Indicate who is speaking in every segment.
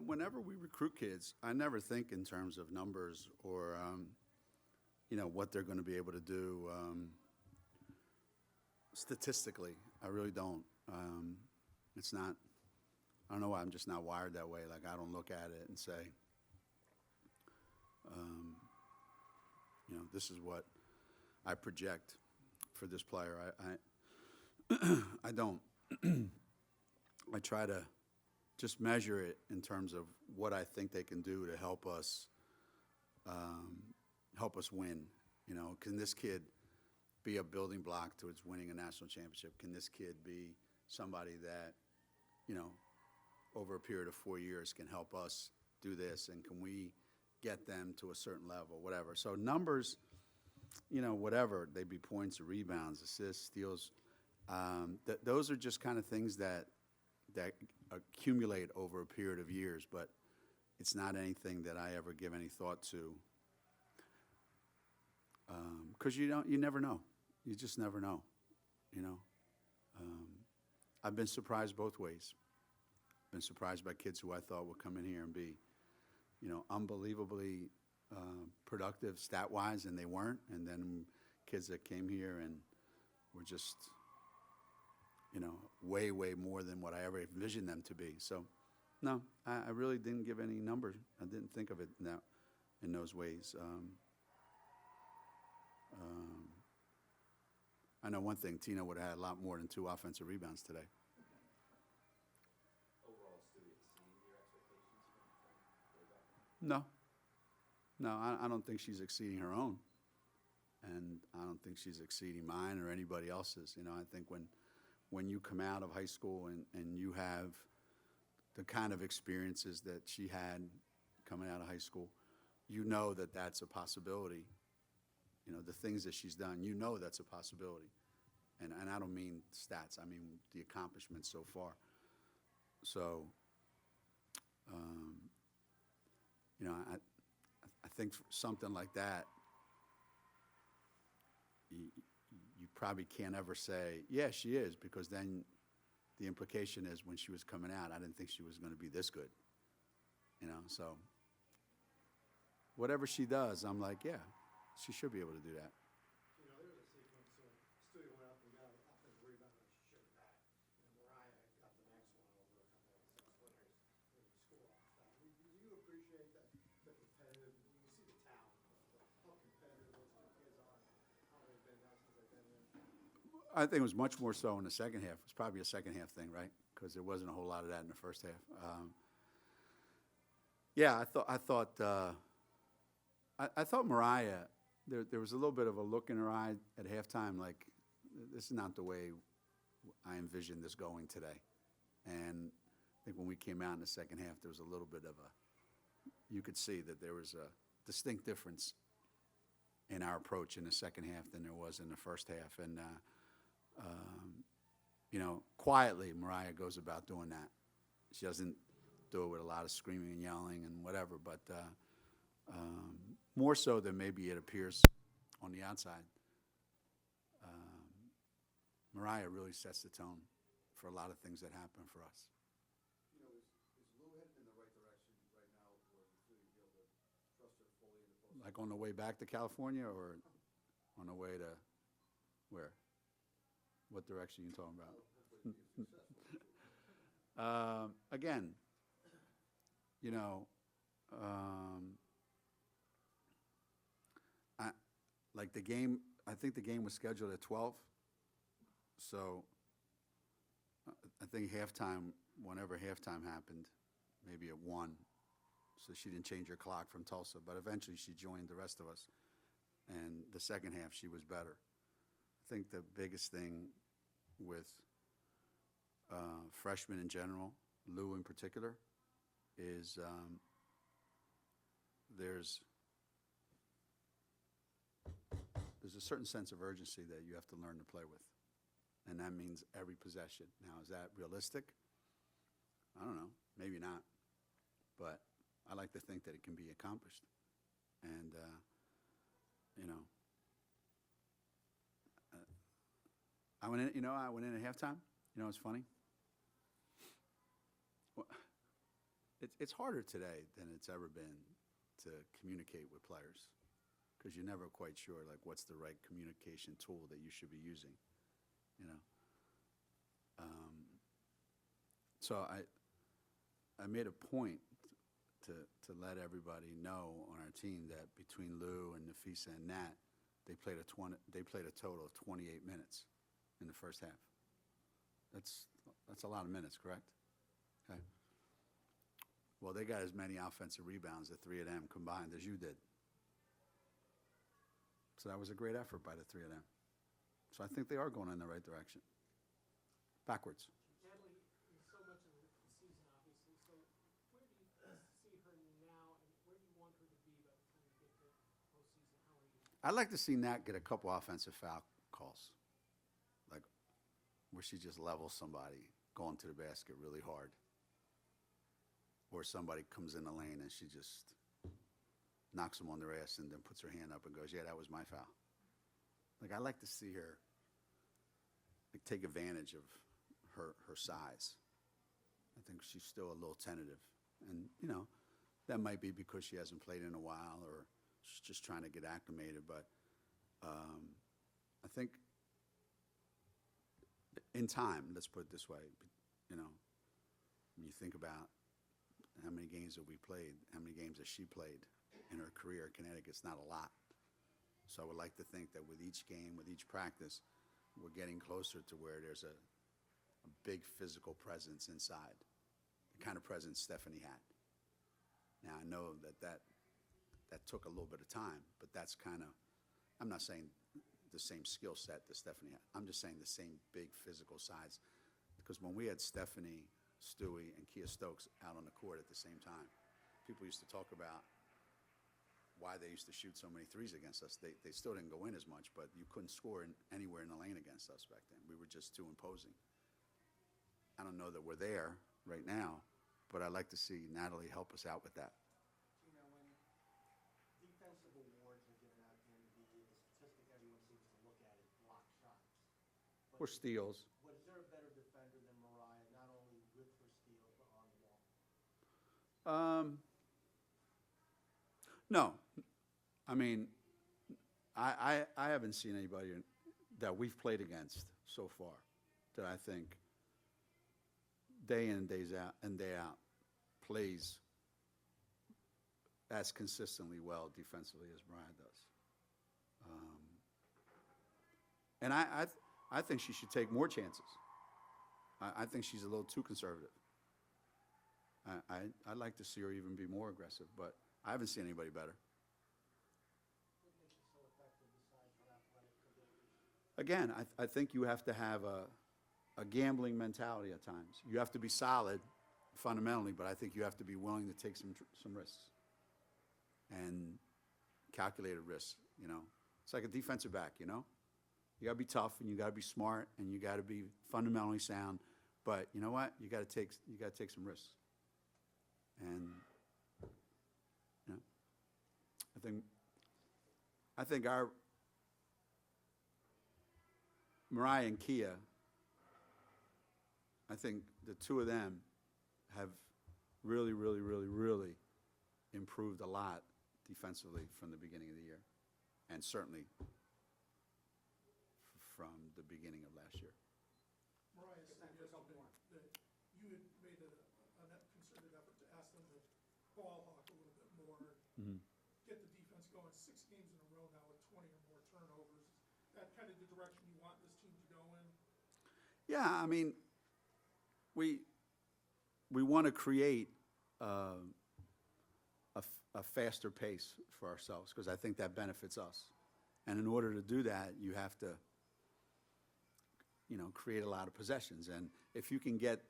Speaker 1: Whenever we recruit kids, I never think in terms of numbers or, what they're going to be able to do statistically. I really don't. It's not, I don't know why I'm just not wired that way. Like, I don't look at it and say, this is what I project for this player. I don't. I try to just measure it in terms of what I think they can do to help us win. Can this kid be a building block towards winning a national championship? Can this kid be somebody that, over a period of 4 years can help us do this? And can we get them to a certain level, whatever? So numbers, whatever, they be points or rebounds, assists, steals. Those are just kind of things that accumulate over a period of years, but it's not anything that I ever give any thought to, because you never know. You just never know. I've been surprised both ways. Been surprised by kids who I thought would come in here and be, unbelievably productive stat-wise, and they weren't. And then kids that came here and were just, way, way more than what I ever envisioned them to be. So, no, I really didn't give any numbers. I didn't think of it in those ways. I know one thing, Tina would have had a lot more than 2 offensive rebounds today.
Speaker 2: Overall, still exceeding your expectations from way back?
Speaker 1: No, I don't think she's exceeding her own. And I don't think she's exceeding mine or anybody else's. I think when you come out of high school and you have the kind of experiences that she had coming out of high school, that that's a possibility. The things that she's done, that's a possibility. And I don't mean stats. I mean the accomplishments so far. So, I think for something like that, you probably can't ever say, yeah, she is, because then the implication is when she was coming out, I didn't think she was going to be this good. So whatever she does, I'm like, yeah, she should be able to do that.
Speaker 3: There was a sequence, Stewie went up and got an offensive rebound, and she shook it back. Mariah got the next one over a couple of 6-footers in the score off that. Do you appreciate that the competitive, you see the talent, how competitive those two kids are, how they've been now since they've been in?
Speaker 1: I think it was much more so in the second half. It's probably a second half thing, right? Because there wasn't a whole lot of that in the first half. I thought Mariah, there was a little bit of a look in her eye at halftime, like, this is not the way I envisioned this going today. And I think when we came out in the second half, there was a little bit of you could see that there was a distinct difference in our approach in the second half than there was in the first half. And, quietly, Mariah goes about doing that. She doesn't do it with a lot of screaming and yelling and whatever, but more so than maybe it appears on the outside. Mariah really sets the tone for a lot of things that happen for us.
Speaker 4: Is Lou headed in the right direction right now, where you feel you'll be able to trust her fully in the post?
Speaker 1: Like on the way back to California, or on the way to where? What direction are you talking about? Again, like the game, I think the game was scheduled at 12. So I think halftime, whenever halftime happened, maybe at 1. So she didn't change her clock from Tulsa, but eventually she joined the rest of us. And the second half, she was better. I think the biggest thing with freshmen in general, Lou in particular, is there's a certain sense of urgency that you have to learn to play with. And that means every possession. Now, is that realistic? I don't know. Maybe not. But I like to think that it can be accomplished. And, I went in at halftime. It's funny. it's harder today than it's ever been to communicate with players, because you're never quite sure, like, what's the right communication tool that you should be using, you know? So I made a point to let everybody know on our team that between Lou and Nafisa and Nat, they played a total of 28 minutes in the first half. That's a lot of minutes, correct? Okay. Well, they got as many offensive rebounds, the three of them combined, as you did. So that was a great effort by the three of them. So I think they are going in the right direction. Backwards.
Speaker 5: Natalie is so much of the season, obviously. So where do you see her now, and where do you want her to be by the time you get to postseason? How are you?
Speaker 1: I'd like to see Nat get a couple offensive foul calls, like where she just levels somebody going to the basket really hard, or somebody comes in the lane and she just knocks them on their ass and then puts her hand up and goes, "Yeah, that was my foul." Like, I like to see her, like, take advantage of her size. I think she's still a little tentative, and that might be because she hasn't played in a while, or she's just trying to get acclimated. But I think in time, let's put it this way, when you think about how many games have we played, how many games has she played in her career at Connecticut, it's not a lot. So I would like to think that with each game, with each practice, we're getting closer to where there's a big physical presence inside, the kind of presence Stephanie had. Now, I know that took a little bit of time, but that's kind of, I'm not saying the same skill set that Stephanie had. I'm just saying the same big physical size. Because when we had Stephanie, Stewie, and Kia Stokes out on the court at the same time, people used to talk about why they used to shoot so many threes against us. They still didn't go in as much, but you couldn't score anywhere in the lane against us back then. We were just too imposing. I don't know that we're there right now, but I'd like to see Natalie help us out with that.
Speaker 3: Geno, when defensive awards are given out at the end of the year, the statistic everyone seems to look at is block shots.
Speaker 1: Or steals.
Speaker 3: But is there a better defender than Mariah, not only with her steals, but on the ball?
Speaker 1: No. I mean, I haven't seen anybody that we've played against so far that I think day in and day out plays as consistently well defensively as Mariah does. And I think she should take more chances. I think she's a little too conservative. I'd like to see her even be more aggressive, but I haven't seen anybody better.
Speaker 3: What makes her so effective besides her athletic abilities?
Speaker 1: Again, I think you have to have a gambling mentality at times. You have to be solid fundamentally, but I think you have to be willing to take some risks and calculated risks. It's like a defensive back. You got to be tough, and you got to be smart, and you got to be fundamentally sound. But you know what? You got to take some risks. And I think our Mariah and Kia, I think the two of them have really, really, really, really improved a lot defensively from the beginning of the year, and certainly from the beginning of last year.
Speaker 6: Mariah said yesterday that you had made a concerted effort to ask them to ball hawk a little bit more, get the defense going 6 games in a row now with 20 or more turnovers. Is that kind of the direction you want this team to go in?
Speaker 1: Yeah, I mean, we want to create a faster pace for ourselves, because I think that benefits us. And in order to do that, you have to, create a lot of possessions. And if you can get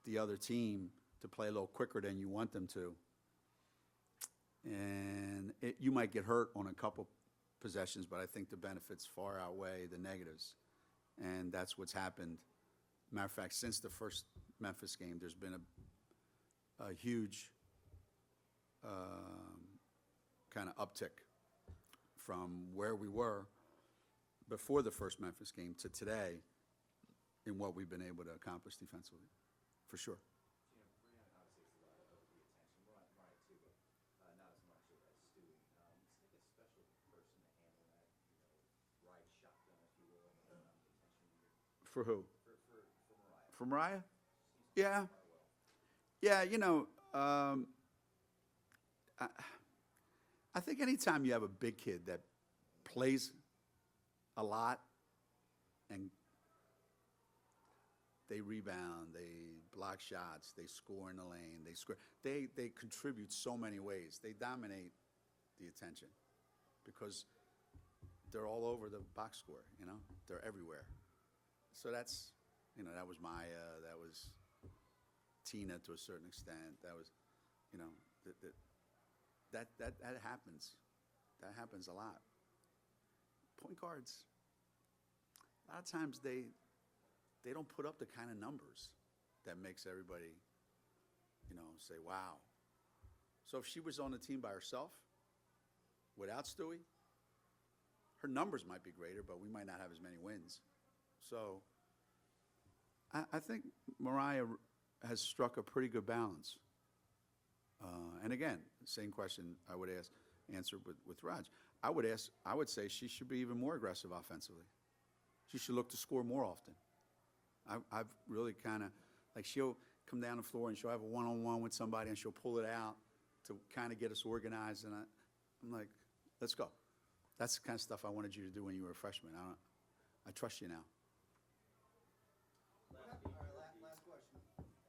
Speaker 1: the other team to play a little quicker than you want them to, and you might get hurt on a couple possessions, but I think the benefits far outweigh the negatives. And that's what's happened. Matter of fact, since the first Memphis game, there's been a huge kind of uptick from where we were before the first Memphis game to today in what we've been able to accomplish defensively, for sure.
Speaker 2: Brianna obviously has a lot of the
Speaker 1: For who?
Speaker 4: For Mariah.
Speaker 1: For Mariah? Yeah. Yeah, you know, I think anytime you have a big kid that plays a lot and they rebound, they block shots, they score in the lane, they contribute so many ways. They dominate the attention because they're all over the box score, you know? They're everywhere. So that's, you know, that was Maya, that was Tina to a certain extent. That was, you know, that happens. That happens a lot. Point guards, a lot of times they don't put up the kind of numbers that makes everybody, you know, say, wow. So if she was on the team by herself, without Stewie, her numbers might be greater, but we might not have as many wins. So I think Mariah has struck a pretty good balance. And again, same question I would answer with Raj. I would say she should be even more aggressive offensively. She should look to score more often. I've really kind of, like, she'll come down the floor and she'll have a one-on-one with somebody and she'll pull it out to kind of get us organized. And I'm like, let's go. That's the kind of stuff I wanted you to do when you were a freshman. I trust you now.
Speaker 4: All right, last question.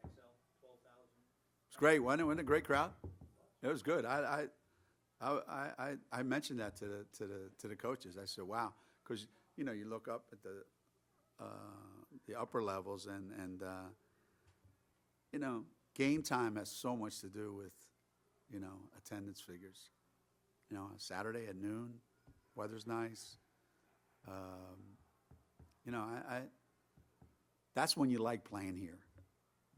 Speaker 2: XL, 12,000.
Speaker 1: It's great, wasn't it a great crowd? It was good. I mentioned that to the coaches. I said, wow, because you know you look up at the upper levels and you know, game time has so much to do with, you know, attendance figures. You know, Saturday at noon, weather's nice. You know, that's when you like playing here,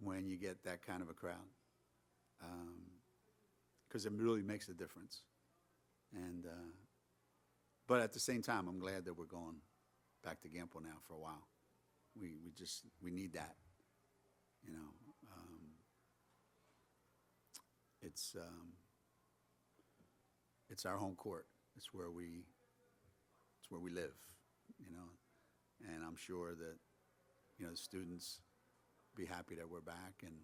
Speaker 1: when you get that kind of a crowd. Because it really makes a difference. And but at the same time, I'm glad that we're going back to Gamble now for a while. We need that, you know. It's our home court. It's where we live, you know. And I'm sure that, you know, the students be happy that we're back, and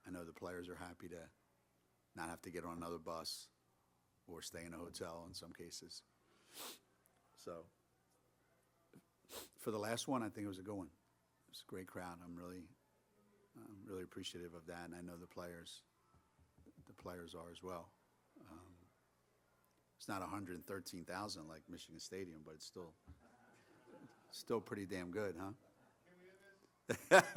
Speaker 1: I know the players are happy to not have to get on another bus or stay in a hotel in some cases. So for the last one, I think it was a good one. It was a great crowd. I'm really appreciative of that, and I know the players are as well. It's not 113,000 like Michigan Stadium, but it's still pretty damn good, huh?